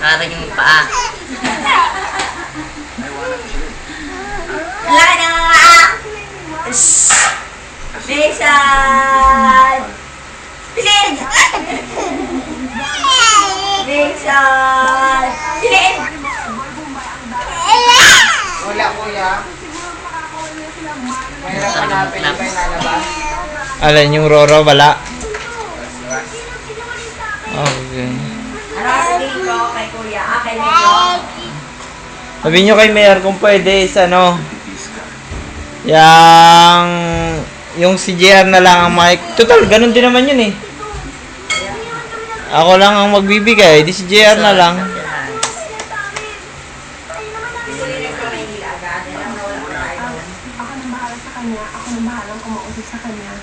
Parang yung paa. Laki na nga! Bisan! Bilin! Bisan! Bilin! Wala kuya. Mahirap hanapin yung lalabas. Alin yung Roro, wala? Okay. Ano sabihin ko kay kuya? Kay Nico? Sabi nyo kay Mayor kung pwede is ano, yung si JR na lang ang mic. Total, ganun din naman yun eh. Ako lang ang magbibigay, di si JR na lang. Ako nang bahala sa kanya. Ako nang bahala kumausap sa kanya.